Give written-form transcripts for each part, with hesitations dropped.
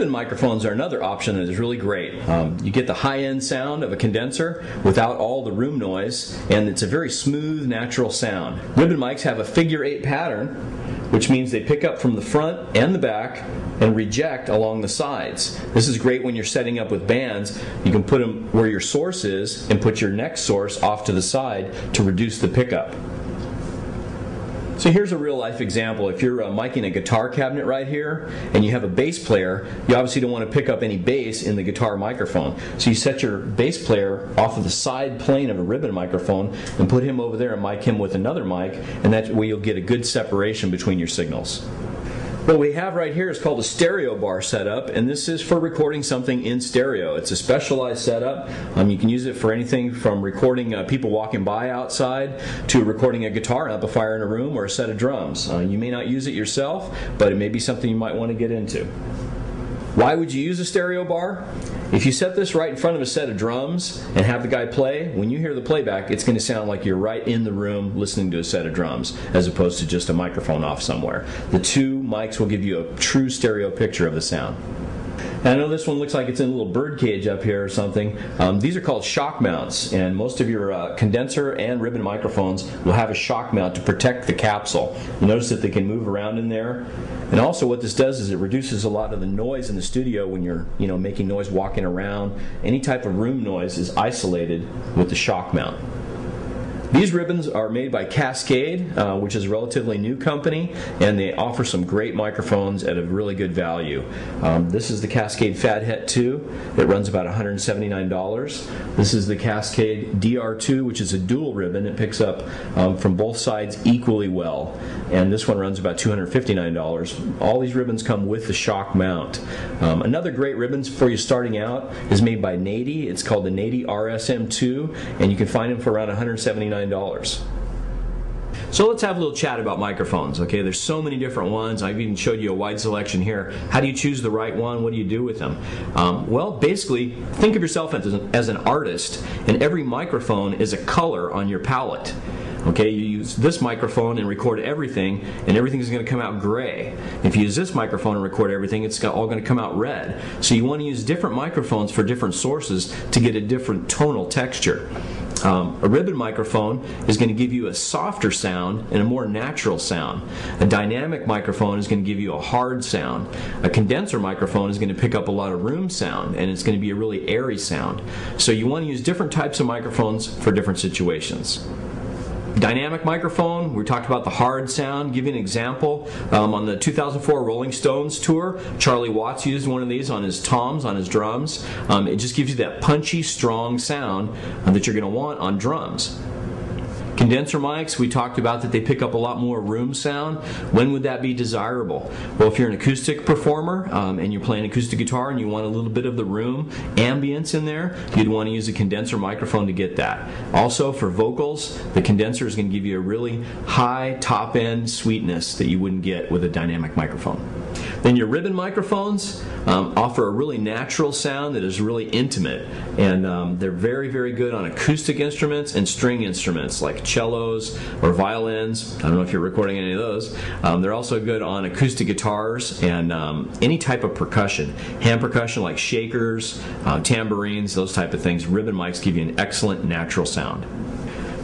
Ribbon microphones are another option that is really great. You get the high-end sound of a condenser without all the room noise, and it's a very smooth, natural sound. Ribbon mics have a figure-8 pattern, which means they pick up from the front and the back and reject along the sides. This is great when you're setting up with bands. You can put them where your source is and put your next source off to the side to reduce the pickup. So here's a real life example. If you're micing a guitar cabinet right here and you have a bass player, you obviously don't want to pick up any bass in the guitar microphone. So you set your bass player off of the side plane of a ribbon microphone and put him over there and mic him with another mic, and that way you'll get a good separation between your signals. What we have right here is called a stereo bar setup, and this is for recording something in stereo. It's a specialized setup. You can use it for anything from recording people walking by outside to recording a guitar amplifier in a room or a set of drums. You may not use it yourself, but it may be something you might want to get into. Why would you use a stereo bar? If you set this right in front of a set of drums and have the guy play, when you hear the playback, it's going to sound like you're right in the room listening to a set of drums, as opposed to just a microphone off somewhere. The two mics will give you a true stereo picture of the sound. And I know this one looks like it's in a little bird cage up here or something. These are called shock mounts, and most of your condenser and ribbon microphones will have a shock mount to protect the capsule. You notice that they can move around in there. And also what this does is it reduces a lot of the noise in the studio when you're making noise walking around. Any type of room noise is isolated with the shock mount. These ribbons are made by Cascade, which is a relatively new company, and they offer some great microphones at a really good value. This is the Cascade Fathead 2. It runs about $179. This is the Cascade DR2, which is a dual ribbon. It picks up from both sides equally well, and this one runs about $259. All these ribbons come with the shock mount. Another great ribbon for you starting out is made by Nady. It's called the Nady RSM2, and you can find them for around $179. So let's have a little chat about microphones. Okay, there's so many different ones. I've even showed you a wide selection here. How do you choose the right one? What do you do with them? Well, basically, think of yourself as an artist, and every microphone is a color on your palette. Okay, you use this microphone and record everything, and everything's going to come out gray. If you use this microphone and record everything, it's all going to come out red. So you want to use different microphones for different sources to get a different tonal texture. A ribbon microphone is going to give you a softer sound and a more natural sound. A dynamic microphone is going to give you a hard sound. A condenser microphone is going to pick up a lot of room sound, and it's going to be a really airy sound. So you want to use different types of microphones for different situations. Dynamic microphone, we talked about the hard sound. Give you an example. On the 2004 Rolling Stones tour, Charlie Watts used one of these on his toms, on his drums. It just gives you that punchy, strong sound that you're going to want on drums. Condenser mics, we talked about that they pick up a lot more room sound. When would that be desirable? Well, if you're an acoustic performer and you're playing acoustic guitar and you want a little bit of the room ambience in there, you'd want to use a condenser microphone to get that. Also, for vocals, the condenser is going to give you a really high top-end sweetness that you wouldn't get with a dynamic microphone. Then your ribbon microphones offer a really natural sound that is really intimate, and they're very, very good on acoustic instruments and string instruments like cellos or violins. I don't know if you're recording any of those. They're also good on acoustic guitars and any type of percussion. Hand percussion like shakers, tambourines, those type of things. Ribbon mics give you an excellent natural sound.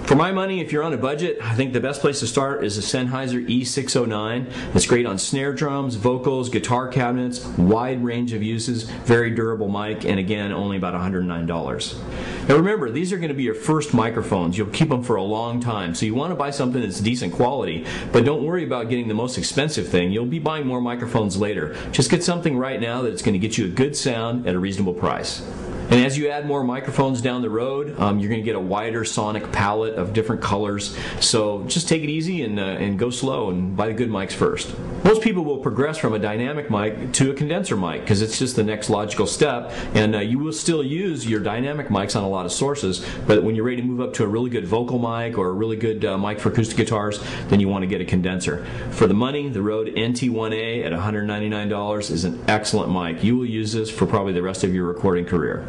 For my money, if you're on a budget, I think the best place to start is the Sennheiser E609. It's great on snare drums, vocals, guitar cabinets, wide range of uses, very durable mic, and again, only about $109. Now remember, these are going to be your first microphones. You'll keep them for a long time, so you want to buy something that's decent quality, but don't worry about getting the most expensive thing. You'll be buying more microphones later. Just get something right now that's going to get you a good sound at a reasonable price. And as you add more microphones down the road, you're going to get a wider sonic palette of different colors. So just take it easy and go slow and buy the good mics first. Most people will progress from a dynamic mic to a condenser mic because it's just the next logical step. And you will still use your dynamic mics on a lot of sources, but when you're ready to move up to a really good vocal mic or a really good mic for acoustic guitars, then you want to get a condenser. For the money, the Rode NT1A at $199 is an excellent mic. You will use this for probably the rest of your recording career.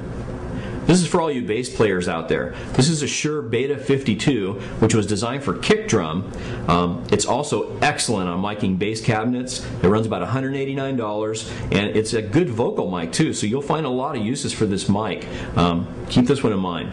This is for all you bass players out there. This is a Shure Beta 52, which was designed for kick drum. It's also excellent on miking bass cabinets. It runs about $189, and it's a good vocal mic too, so you'll find a lot of uses for this mic. Keep this one in mind.